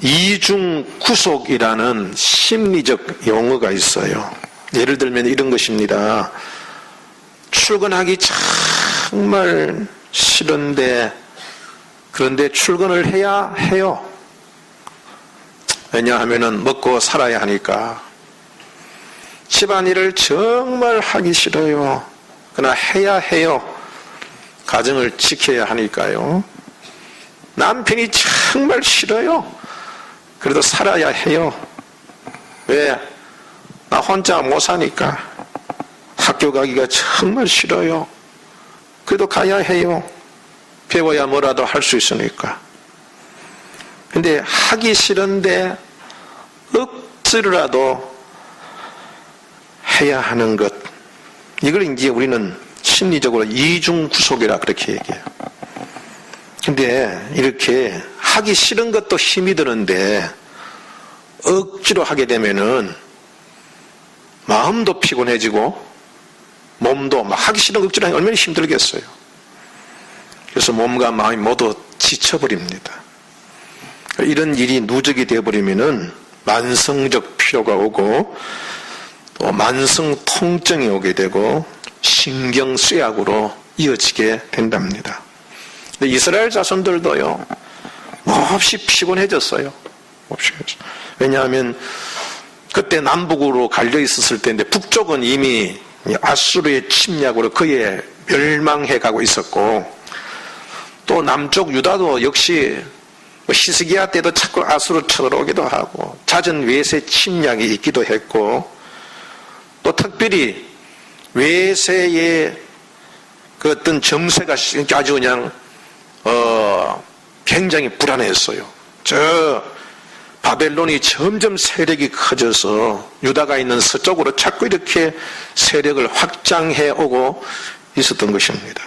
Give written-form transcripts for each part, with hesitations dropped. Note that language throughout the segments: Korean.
이중구속이라는 심리적 용어가 있어요. 예를 들면 이런 것입니다. 출근하기 정말 싫은데 그런데 출근을 해야 해요. 왜냐하면 먹고 살아야 하니까. 집안일을 정말 하기 싫어요. 그러나 해야 해요. 가정을 지켜야 하니까요. 남편이 정말 싫어요. 그래도 살아야 해요. 왜? 나 혼자 못 사니까. 학교 가기가 정말 싫어요. 그래도 가야 해요. 배워야 뭐라도 할 수 있으니까. 근데 하기 싫은데 억지로라도 해야 하는 것, 이걸 이제 우리는 심리적으로 이중구속이라 그렇게 얘기해요. 근데 이렇게 하기 싫은 것도 힘이 드는데 억지로 하게 되면은 마음도 피곤해지고 몸도 막 하기 싫은 거 억지로 하니 얼마나 힘들겠어요. 그래서 몸과 마음이 모두 지쳐버립니다. 이런 일이 누적이 되어버리면은 만성적 피로가 오고 또 만성 통증이 오게 되고 신경쇠약으로 이어지게 된답니다. 근데 이스라엘 자손들도요, 몹시 피곤해졌어요. 왜냐하면 그때 남북으로 갈려 있었을 때인데 북쪽은 이미 아수르의 침략으로 거의 멸망해 가고 있었고, 또 남쪽 유다도 역시 히스기야 때도 자꾸 아수르 쳐들어오기도 하고 잦은 외세 침략이 있기도 했고, 또 특별히 외세의 그 어떤 정세가 아주 그냥 굉장히 불안했어요. 저 바벨론이 점점 세력이 커져서 유다가 있는 서쪽으로 자꾸 이렇게 세력을 확장해 오고 있었던 것입니다.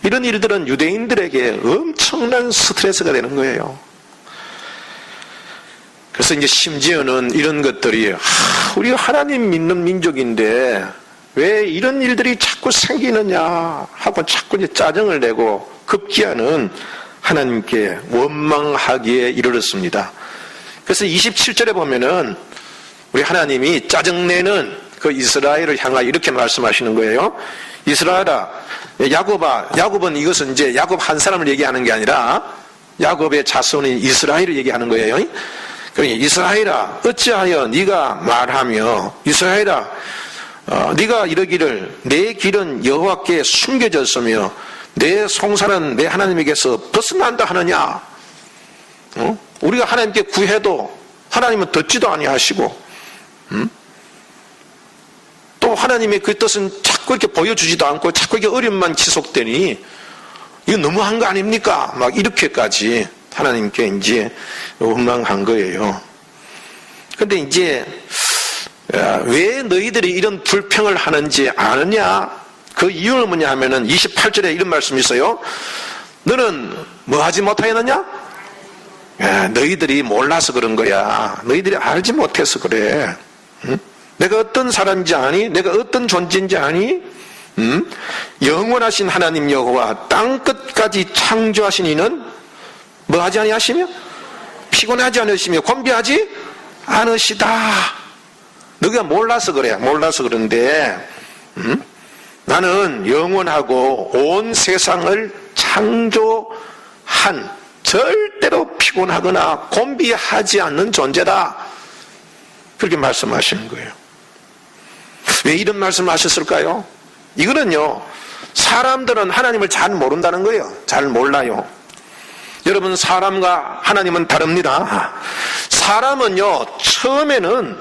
이런 일들은 유대인들에게 엄청난 스트레스가 되는 거예요. 그래서 이제 심지어는 이런 것들이 우리 하나님 믿는 민족인데 왜 이런 일들이 자꾸 생기느냐 하고 자꾸 이제 짜증을 내고 급기야는 하나님께 원망하기에 이르렀습니다. 그래서 27절에 보면은 우리 하나님이 짜증내는 그 이스라엘을 향하여 이렇게 말씀하시는 거예요. 이스라엘아, 야곱은 이것은 이제 야곱 한 사람을 얘기하는 게 아니라 야곱의 자손인 이스라엘을 얘기하는 거예요. 그러니까 이스라엘아, 어찌하여 네가 말하며 이스라엘아, 네가 이러기를 내 길은 여호와께 숨겨졌으며 내 송사는 내 하나님에게서 벗어난다 하느냐? 우리가 하나님께 구해도 하나님은 듣지도 아니하시고, 또 하나님의 그 뜻은 자꾸 이렇게 보여주지도 않고 자꾸 이렇게 어려움만 지속되니 이거 너무한 거 아닙니까? 막 이렇게까지 하나님께 이제 원망한 거예요. 근데 이제 왜 너희들이 이런 불평을 하는지 아느냐? 그 이유는 뭐냐 하면은 28절에 이런 말씀이 있어요. 너는 뭐 하지 못하였느냐? 너희들이 몰라서 그런 거야. 너희들이 알지 못해서 그래. 응? 내가 어떤 사람인지 아니? 내가 어떤 존재인지 아니? 영원하신 하나님 여호와 땅 끝까지 창조하신 이는 뭐 하지 아니하시며? 피곤하지 않으시며 곤비하지 않으시다. 너희가 몰라서 그래. 몰라서 그런데 나는 영원하고 온 세상을 창조한 절대로 피곤하거나 곤비하지 않는 존재다. 그렇게 말씀하시는 거예요. 왜 이런 말씀을 하셨을까요? 이거는요, 사람들은 하나님을 잘 모른다는 거예요. 잘 몰라요. 여러분, 사람과 하나님은 다릅니다. 사람은요, 처음에는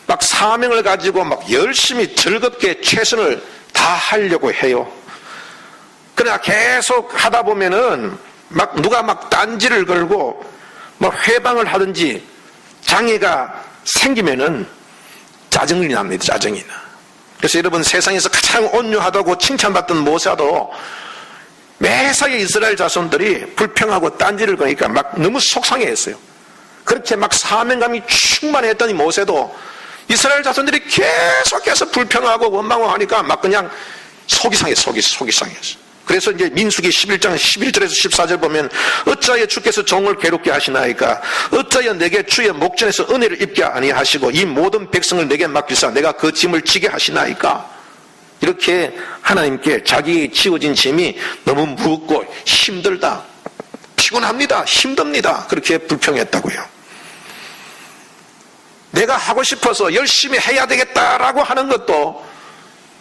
막 사명을 가지고 막 열심히 즐겁게 최선을 다하려고 해요. 그러나 계속 하다 보면은 막 누가 막 딴지를 걸고 막 회방을 하든지 장애가 생기면은 짜증이 납니다. 짜증이 나. 그래서 여러분, 세상에서 가장 온유하다고 칭찬받던 모세도 매사에 이스라엘 자손들이 불평하고 딴지를 거니까 막 너무 속상해했어요. 그렇게 막 사명감이 충만했던 이 모세도 이스라엘 자손들이 계속해서 불평하고 원망하니까 막 그냥 속이 상했어. 그래서 이제 민수기 11장 11절에서 14절 보면 어찌하여 주께서 종을 괴롭게 하시나이까? 어찌하여 내게 주의 목전에서 은혜를 입게 아니하시고 이 모든 백성을 내게 맡기사 내가 그 짐을 지게 하시나이까? 이렇게 하나님께 자기 지어진 짐이 너무 무겁고 힘들다, 피곤합니다, 힘듭니다, 그렇게 불평했다고요. 내가 하고 싶어서 열심히 해야 되겠다라고 하는 것도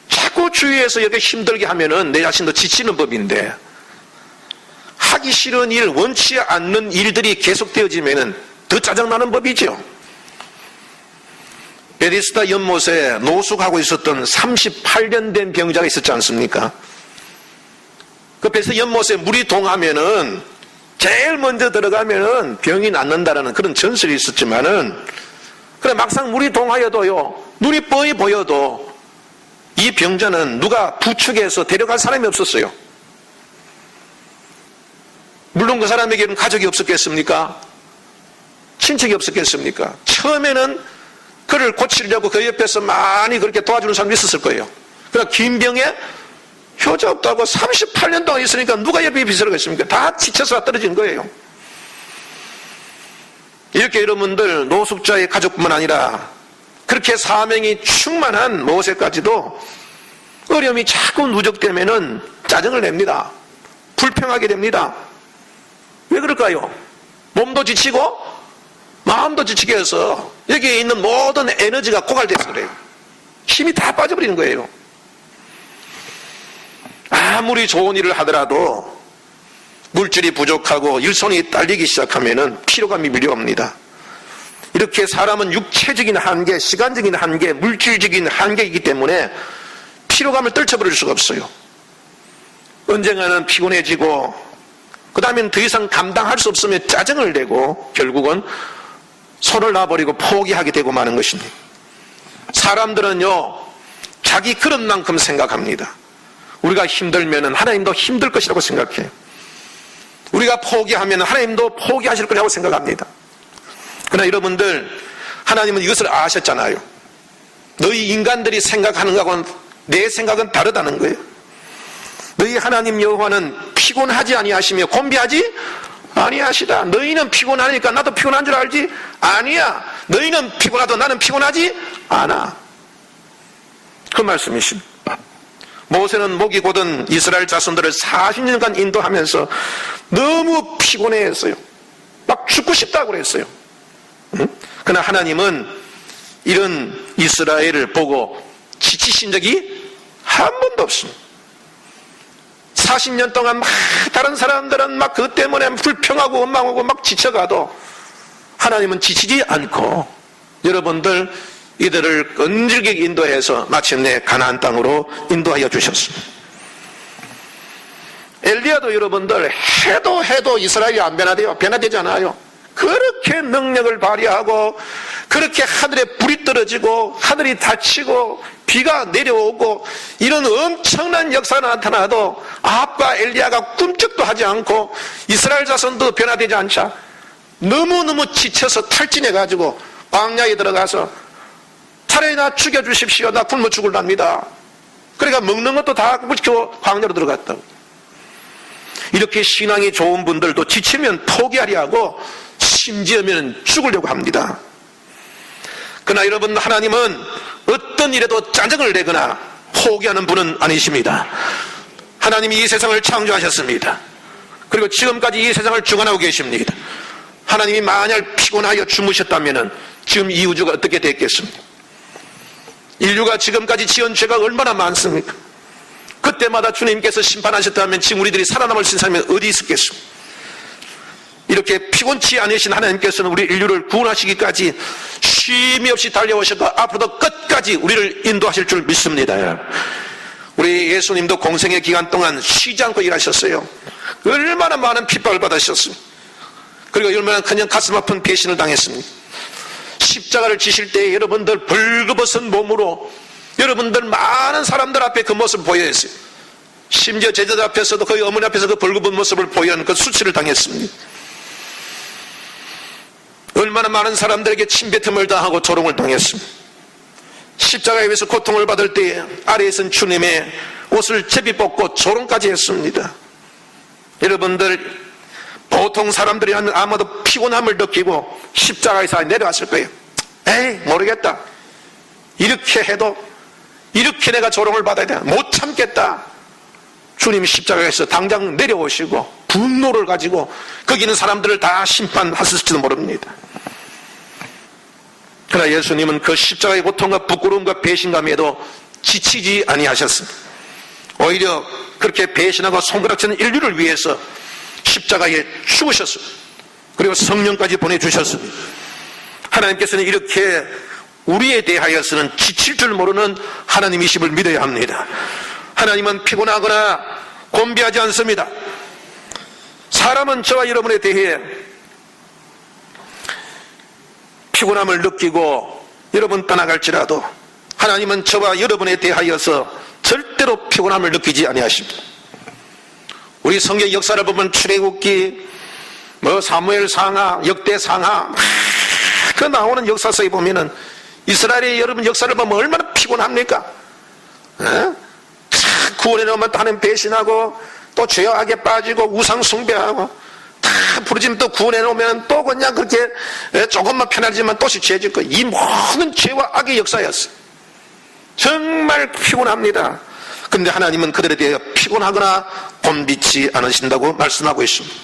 자꾸 주위에서 이렇게 힘들게 하면은 내 자신도 지치는 법인데, 하기 싫은 일, 원치 않는 일들이 계속되어지면은 더 짜증나는 법이죠. 베데스다 연못에 노숙하고 있었던 38년 된 병자가 있었지 않습니까? 그 베데스다 연못에 물이 동하면은 제일 먼저 들어가면은 병이 낫는다라는 그런 전설이 있었지만은, 그래 막상 물이 동하여도요, 눈이 뻔히 보여도 이 병자는 누가 부축해서 데려갈 사람이 없었어요. 물론 그 사람에게는 가족이 없었겠습니까? 친척이 없었겠습니까? 처음에는 그를 고치려고 그 옆에서 많이 그렇게 도와주는 사람이 있었을 거예요. 그러나 긴 병에 효자 없다고 38년 동안 있으니까 누가 옆에 비서겠습니까? 다 지쳐서 떨어진 거예요. 이렇게 여러분들 노숙자의 가족뿐만 아니라 그렇게 사명이 충만한 모세까지도 어려움이 자꾸 누적되면은 짜증을 냅니다. 불평하게 됩니다. 왜 그럴까요? 몸도 지치고 마음도 지치게 해서 여기에 있는 모든 에너지가 고갈돼서 그래요. 힘이 다 빠져버리는 거예요. 아무리 좋은 일을 하더라도 물질이 부족하고 일손이 딸리기 시작하면은 피로감이 밀려옵니다. 이렇게 사람은 육체적인 한계, 시간적인 한계, 물질적인 한계이기 때문에 피로감을 떨쳐버릴 수가 없어요. 언젠가는 피곤해지고 그 다음엔 더 이상 감당할 수 없으면 짜증을 내고 결국은 손을 놔버리고 포기하게 되고 마는 것입니다. 사람들은요, 자기 그릇만큼 생각합니다. 우리가 힘들면 하나님도 힘들 것이라고 생각해요. 우리가 포기하면 하나님도 포기하실 거라고 생각합니다. 그러나 여러분들, 하나님은 이것을 아셨잖아요. 너희 인간들이 생각하는 것하고는 내 생각은 다르다는 거예요. 너희 하나님 여호와는 피곤하지 아니하시며 곤비하지 아니하시다. 너희는 피곤하니까 나도 피곤한 줄 알지? 아니야. 너희는 피곤하도 나는 피곤하지 않아. 그 말씀이십니다. 모세는 목이 곧은 이스라엘 자손들을 40년간 인도하면서 너무 피곤해했어요. 막 죽고 싶다고 그랬어요. 그러나 하나님은 이런 이스라엘을 보고 지치신 적이 한 번도 없습니다. 40년 동안 막 다른 사람들은 막 그것 때문에 불평하고 원망하고 막 지쳐가도 하나님은 지치지 않고 여러분들 이들을 끈질기게 인도해서 마침내 가나안 땅으로 인도하여 주셨습니다. 엘리야도 여러분들 해도 이스라엘이 안 변화돼요. 변화되지 않아요. 그렇게 능력을 발휘하고 그렇게 하늘에 불이 떨어지고 하늘이 닫히고 비가 내려오고 이런 엄청난 역사가 나타나도 아합과 엘리야가 꿈쩍도 하지 않고 이스라엘 자손도 변화되지 않자 너무너무 지쳐서 탈진해가지고 광야에 들어가서 차라리 나 죽여주십시오. 나 굶어 죽을랍니다. 그러니까 먹는 것도 다 묻히고 광야로 들어갔다고. 이렇게 신앙이 좋은 분들도 지치면 포기하려 하고 심지어는 죽으려고 합니다. 그러나 여러분, 하나님은 어떤 일에도 짜증을 내거나 포기하는 분은 아니십니다. 하나님이 이 세상을 창조하셨습니다. 그리고 지금까지 이 세상을 주관하고 계십니다. 하나님이 만약 피곤하여 주무셨다면 지금 이 우주가 어떻게 됐겠습니까? 인류가 지금까지 지은 죄가 얼마나 많습니까? 그때마다 주님께서 심판하셨다면 지금 우리들이 살아남을 수 있는 사람이 어디 있었겠습니까? 이렇게 피곤치 않으신 하나님께서는 우리 인류를 구원하시기까지 쉼이 없이 달려오셨고 앞으로도 끝까지 우리를 인도하실 줄 믿습니다. 우리 예수님도 공생의 기간 동안 쉬지 않고 일하셨어요. 얼마나 많은 핍박을 받으셨습니까? 그리고 얼마나 그냥 가슴 아픈 배신을 당했습니까? 십자가를 지실 때 여러분들 벌거벗은 몸으로 여러분들 많은 사람들 앞에 그 모습을 보여야 했어요. 심지어 제자들 앞에서도 거의 어머니 앞에서 그 벌거벗은 모습을 보여하는 그 수치를 당했습니다. 얼마나 많은 사람들에게 침뱉음을 당하고 조롱을 당했습니다. 십자가에 위해서 고통을 받을 때 아래에 선 주님의 옷을 제비 뽑고 조롱까지 했습니다. 여러분들 보통 사람들이라면 아마도 피곤함을 느끼고 십자가에서 내려왔을 거예요. 에이 모르겠다. 이렇게 해도 이렇게 내가 조롱을 받아야 되나? 못 참겠다. 주님이 십자가에서 당장 내려오시고 분노를 가지고 거기 있는 사람들을 다 심판하셨을지도 모릅니다. 그러나 예수님은 그 십자가의 고통과 부끄러움과 배신감에도 지치지 아니하셨습니다. 오히려 그렇게 배신하고 손가락치는 인류를 위해서 십자가에 죽으셨습니다. 그리고 성령까지 보내주셨습니다. 하나님께서는 이렇게 우리에 대하여서는 지칠 줄 모르는 하나님이심을 믿어야 합니다. 하나님은 피곤하거나 곤비하지 않습니다. 사람은 저와 여러분에 대해 피곤함을 느끼고 여러분 떠나갈지라도 하나님은 저와 여러분에 대하여서 절대로 피곤함을 느끼지 아니하십니다. 우리 성경 역사를 보면 출애굽기, 사무엘 상하, 역대 상하 그 나오는 역사서에 보면은 이스라엘의 여러분 역사를 보면 얼마나 피곤합니까? 구원해 놓으면 또 하나님 배신하고 또 죄악에 빠지고 우상 숭배하고 다 부르짖으면 또 구원해 놓으면 또 그냥 그렇게 조금만 편하지만 또시 죄질 거예요. 이 모든 죄와 악의 역사였어요. 정말 피곤합니다. 그런데 하나님은 그들에 대해 피곤하거나 곤비치 않으신다고 말씀하고 있습니다.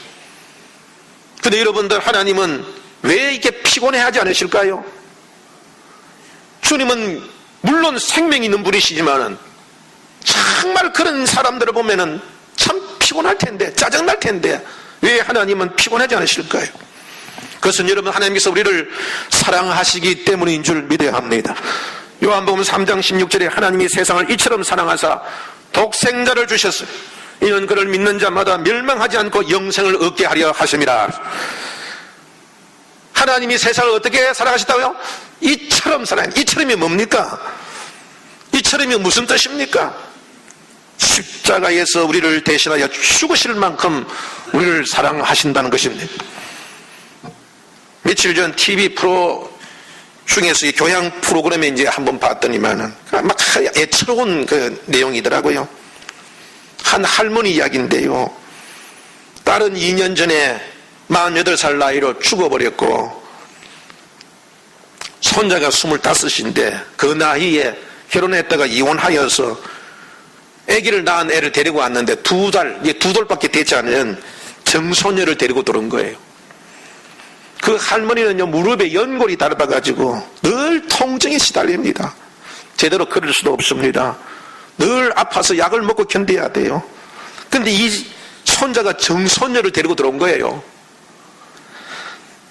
그런데 여러분들 하나님은 왜 이렇게 피곤해하지 않으실까요? 주님은 물론 생명이 있는 분이시지만 정말 그런 사람들을 보면은 참 피곤할 텐데 짜증날 텐데 왜 하나님은 피곤하지 않으실까요? 그것은 여러분 하나님께서 우리를 사랑하시기 때문인 줄 믿어야 합니다. 요한복음 3장 16절에 하나님이 세상을 이처럼 사랑하사 독생자를 주셨어요. 이는 그를 믿는 자마다 멸망하지 않고 영생을 얻게 하려 하심이라. 하나님이 세상을 어떻게 사랑하셨다고요? 이처럼 사랑해요. 이처럼이 뭡니까? 이처럼이 무슨 뜻입니까? 십자가에서 우리를 대신하여 죽으실 만큼 우리를 사랑하신다는 것입니다. 며칠 전 TV 프로 중에서 이 교양 프로그램에 이제 한번 봤더니만은 막 애처로운 그 내용이더라고요. 한 할머니 이야기인데요. 딸은 2년 전에 48살 나이로 죽어버렸고 손자가 25인데 그 나이에 결혼했다가 이혼하여서 아기를 낳은 애를 데리고 왔는데 두 돌밖에 되지 않은 정소녀를 데리고 들어온 거예요. 그 할머니는요, 무릎에 연골이 닳아가지고 늘 통증에 시달립니다. 제대로 걸을 수도 없습니다. 늘 아파서 약을 먹고 견뎌야 돼요. 근데 이 손자가 정소녀를 데리고 들어온 거예요.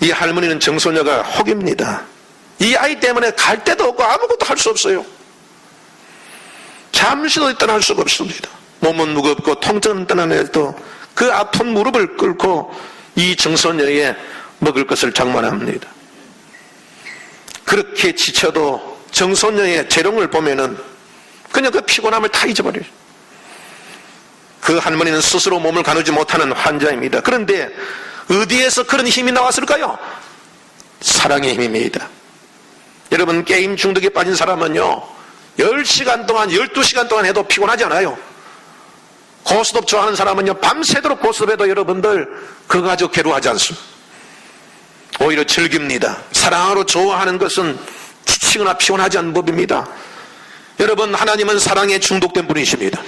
이 할머니는 정소녀가 혹입니다. 이 아이 때문에 갈 데도 없고 아무것도 할 수 없어요. 잠시도 떠날 수가 없습니다. 몸은 무겁고 통증은 떠나내도 그 아픈 무릎을 꿇고 이 정소녀의 먹을 것을 장만합니다. 그렇게 지쳐도 정소녀의 재롱을 보면은 그냥 그 피곤함을 다 잊어버려요. 그 할머니는 스스로 몸을 가누지 못하는 환자입니다. 그런데 어디에서 그런 힘이 나왔을까요? 사랑의 힘입니다. 여러분 게임 중독에 빠진 사람은요 10시간 동안 12시간 동안 해도 피곤하지 않아요. 고스톱 좋아하는 사람은요 밤새도록 고스톱해도 여러분들 그거 가지고 괴로워하지 않습니다. 오히려 즐깁니다. 사랑으로 좋아하는 것은 지치거나 피곤하지 않는 법입니다. 여러분 하나님은 사랑에 중독된 분이십니다.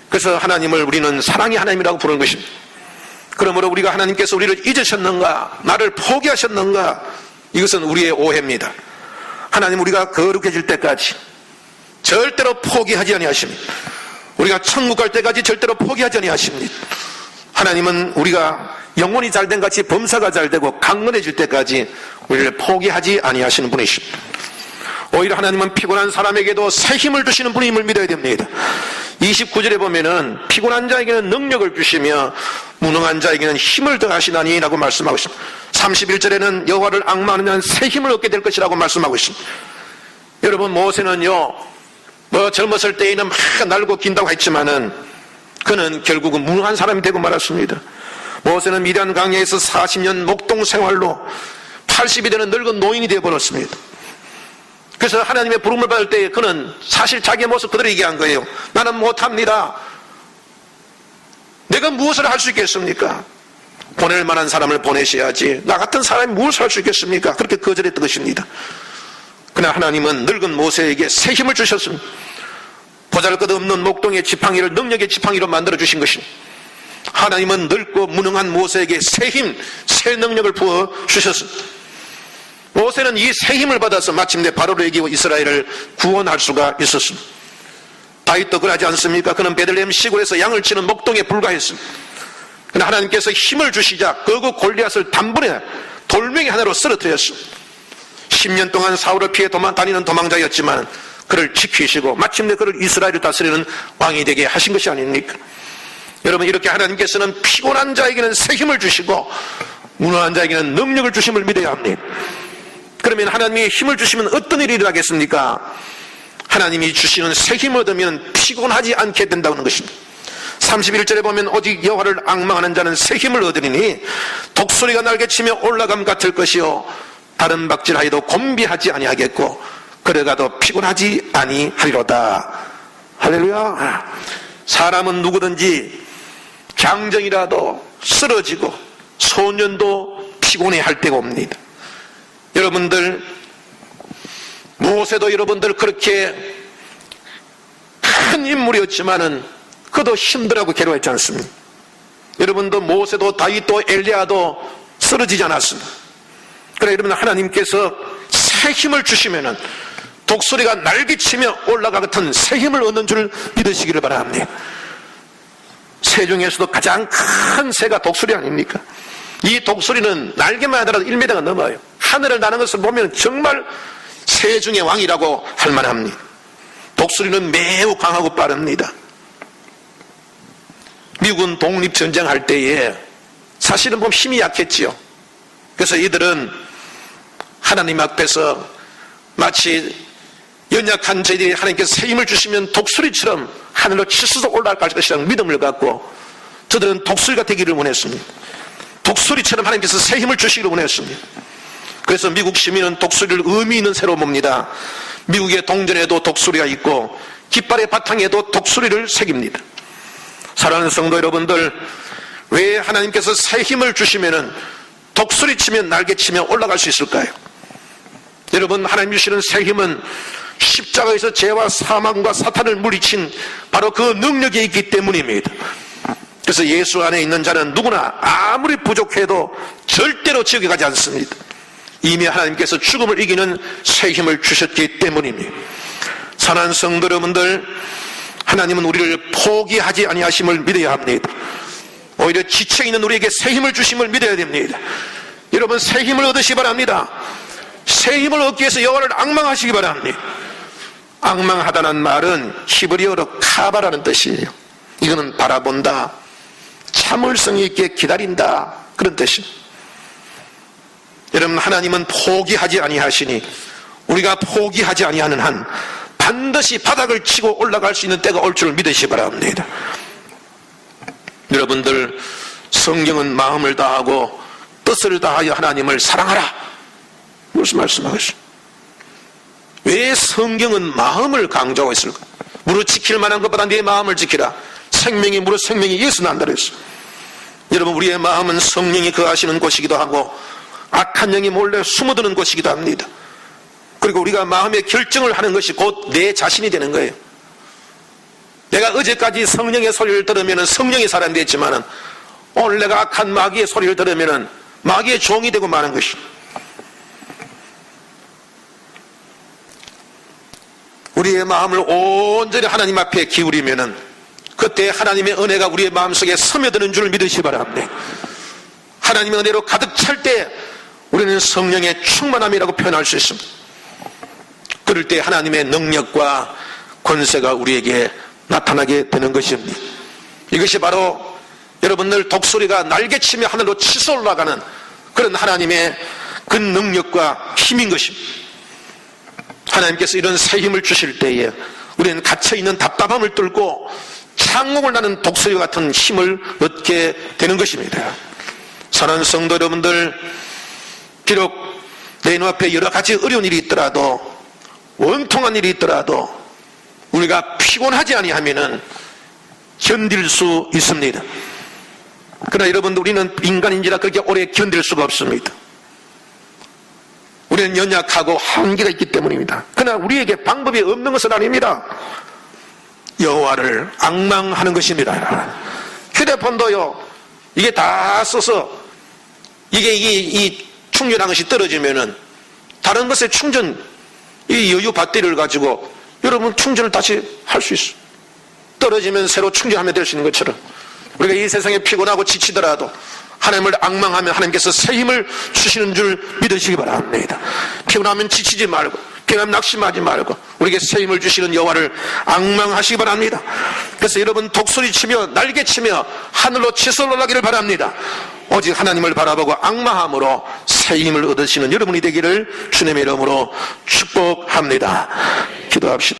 그래서 하나님을 우리는 사랑의 하나님이라고 부르는 것입니다. 그러므로 우리가 하나님께서 우리를 잊으셨는가 나를 포기하셨는가 이것은 우리의 오해입니다. 하나님 우리가 거룩해질 때까지 절대로 포기하지 아니하십니다. 우리가 천국 갈 때까지 절대로 포기하지 아니하십니다. 하나님은 우리가 영혼이 잘된 같이 범사가 잘되고 강건해질 때까지 우리를 포기하지 아니하시는 분이십니다. 오히려 하나님은 피곤한 사람에게도 새 힘을 주시는 분임을 믿어야 됩니다. 29절에 보면은 피곤한 자에게는 능력을 주시며 무능한 자에게는 힘을 더하시나니 라고 말씀하고 있습니다. 31절에는 여호와를 앙망하는 자는 새 힘을 얻게 될 것이라고 말씀하고 있습니다. 여러분 모세는요 젊었을 때에는 막 날고 긴다고 했지만은 그는 결국은 무능한 사람이 되고 말았습니다. 모세는 미디안 광야에서 40년 목동 생활로 80이 되는 늙은 노인이 되어버렸습니다. 그래서 하나님의 부름을 받을 때 그는 사실 자기의 모습 그대로 얘기한 거예요. 나는 못합니다. 내가 무엇을 할 수 있겠습니까? 보낼 만한 사람을 보내셔야지. 나 같은 사람이 무엇을 할 수 있겠습니까? 그렇게 거절했던 것입니다. 그러나 하나님은 늙은 모세에게 새 힘을 주셨습니다. 보잘것없는 목동의 지팡이를 능력의 지팡이로 만들어 주신 것입니다. 하나님은 늙고 무능한 모세에게 새 힘, 새 능력을 부어 주셨습니다. 모세는 이 새 힘을 받아서 마침내 바로를 이기고 이스라엘을 구원할 수가 있었습니다. 다윗도 그러지 않습니까? 그는 베들레헴 시골에서 양을 치는 목동에 불과했습니다. 그러나 하나님께서 힘을 주시자 그거 골리앗을 단번에 돌멩이 하나로 쓰러뜨렸습니다. 10년 동안 사울을 피해 다니는 도망자였지만 그를 지키시고 마침내 그를 이스라엘을 다스리는 왕이 되게 하신 것이 아닙니까? 여러분, 이렇게 하나님께서는 피곤한 자에게는 새 힘을 주시고 무능한 자에게는 능력을 주심을 믿어야 합니다. 그러면 하나님이 힘을 주시면 어떤 일이 일어나겠습니까? 하나님이 주시는 새 힘을 얻으면 피곤하지 않게 된다는 것입니다. 31절에 보면 오직 여호와를 앙망하는 자는 새 힘을 얻으리니 독수리가 날개치며 올라감 같을 것이요 다른 박질하여도 곤비하지 아니하겠고 걸어가도 피곤하지 아니하리로다. 할렐루야. 사람은 누구든지 장정이라도 쓰러지고 소년도 피곤해할 때가 옵니다. 여러분들, 모세도 여러분들 그렇게 큰 인물이었지만은 그도 힘들하고 괴로웠지 않습니까? 여러분도 모세도 다윗도 엘리야도 쓰러지지 않았습니다. 그래, 여러분, 하나님께서 새 힘을 주시면은 독수리가 날개치며 올라가 같은 새 힘을 얻는 줄 믿으시기를 바랍니다. 새 중에서도 가장 큰 새가 독수리 아닙니까? 이 독수리는 날개만 하더라도 1m가 넘어요. 하늘을 나는 것을 보면 정말 새 중의 왕이라고 할 만합니다. 독수리는 매우 강하고 빠릅니다. 미국은 독립전쟁할 때에 사실은 보면 힘이 약했지요. 그래서 이들은 하나님 앞에서 마치 연약한 저희들이 하나님께서 새 힘을 주시면 독수리처럼 하늘로 치솟아 올라갈 것이라는 믿음을 갖고 저들은 독수리가 되기를 원했습니다. 독수리처럼 하나님께서 새 힘을 주시기를 원했습니다. 그래서 미국 시민은 독수리를 의미 있는 새로 봅니다. 미국의 동전에도 독수리가 있고 깃발의 바탕에도 독수리를 새깁니다. 사랑하는 성도 여러분들, 왜 하나님께서 새 힘을 주시면은 독수리 치면 날개 치면 올라갈 수 있을까요? 여러분, 하나님 주시는 새 힘은 십자가에서 죄와 사망과 사탄을 물리친 바로 그 능력이 있기 때문입니다. 그래서 예수 안에 있는 자는 누구나 아무리 부족해도 절대로 지옥에 가지 않습니다. 이미 하나님께서 죽음을 이기는 새 힘을 주셨기 때문입니다. 사랑하는 성도 여러분들, 하나님은 우리를 포기하지 아니하심을 믿어야 합니다. 오히려 지쳐있는 우리에게 새 힘을 주심을 믿어야 됩니다. 여러분, 새 힘을 얻으시기 바랍니다. 새 힘을 얻기 위해서 여호와를 앙망하시기 바랍니다. 앙망하다는 말은 히브리어로 카바라는 뜻이에요. 이거는 바라본다, 참을성 있게 기다린다, 그런 뜻입니다. 여러분, 하나님은 포기하지 아니하시니 우리가 포기하지 아니하는 한 반드시 바닥을 치고 올라갈 수 있는 때가 올 줄 믿으시기 바랍니다. 여러분들, 성경은 마음을 다하고 뜻을 다하여 하나님을 사랑하라, 무슨 말씀하겠습니까? 왜 성경은 마음을 강조하고 있을까? 무릇 지킬 만한 것보다 내 마음을 지키라. 생명이 무릇 생명이 예수 난다 그랬어. 여러분, 우리의 마음은 성령이 거하시는 곳이기도 하고 악한 영이 몰래 숨어드는 곳이기도 합니다. 그리고 우리가 마음의 결정을 하는 것이 곧 내 자신이 되는 거예요. 내가 어제까지 성령의 소리를 들으면 성령의 사람이 됐지만 오늘 내가 악한 마귀의 소리를 들으면 마귀의 종이 되고 마는 것입니다. 우리의 마음을 온전히 하나님 앞에 기울이면 그때 하나님의 은혜가 우리의 마음속에 스며드는 줄 믿으시기 바랍니다. 하나님의 은혜로 가득 찰 때 우리는 성령의 충만함이라고 표현할 수 있습니다. 그럴 때 하나님의 능력과 권세가 우리에게 나타나게 되는 것입니다. 이것이 바로 여러분들 독수리가 날개치며 하늘로 치솟아 올라가는 그런 하나님의 그 능력과 힘인 것입니다. 하나님께서 이런 새 힘을 주실 때에 우리는 갇혀있는 답답함을 뚫고 창공을 나는 독수리 같은 힘을 얻게 되는 것입니다. 사랑하는 성도 여러분들, 비록 내 눈앞에 여러 가지 어려운 일이 있더라도 원통한 일이 있더라도 우리가 피곤하지 아니하면은 견딜 수 있습니다. 그러나 여러분들, 우리는 인간인지라 그렇게 오래 견딜 수가 없습니다. 우리는 연약하고 한계가 있기 때문입니다. 그러나 우리에게 방법이 없는 것은 아닙니다. 여호와를 앙망하는 것입니다. 휴대폰도요, 이게 다 써서 이게 이 충전한 것이 떨어지면은 다른 것에 충전, 이 여유 배터리를 가지고 여러분 충전을 다시 할 수 있어요. 떨어지면 새로 충전하면 될 수 있는 것처럼 우리가 이 세상에 피곤하고 지치더라도 하나님을 앙망하면 하나님께서 새 힘을 주시는 줄 믿으시기 바랍니다. 피곤하면 지치지 말고, 피곤하면 낙심하지 말고 우리에게 새 힘을 주시는 여호와를 앙망하시기 바랍니다. 그래서 여러분 독소리치며 날개치며 하늘로 치솟아 올라가기를 바랍니다. 오직 하나님을 바라보고 앙망함으로 새 힘을 얻으시는 여러분이 되기를 주님의 이름으로 축복합니다. 기도합시다.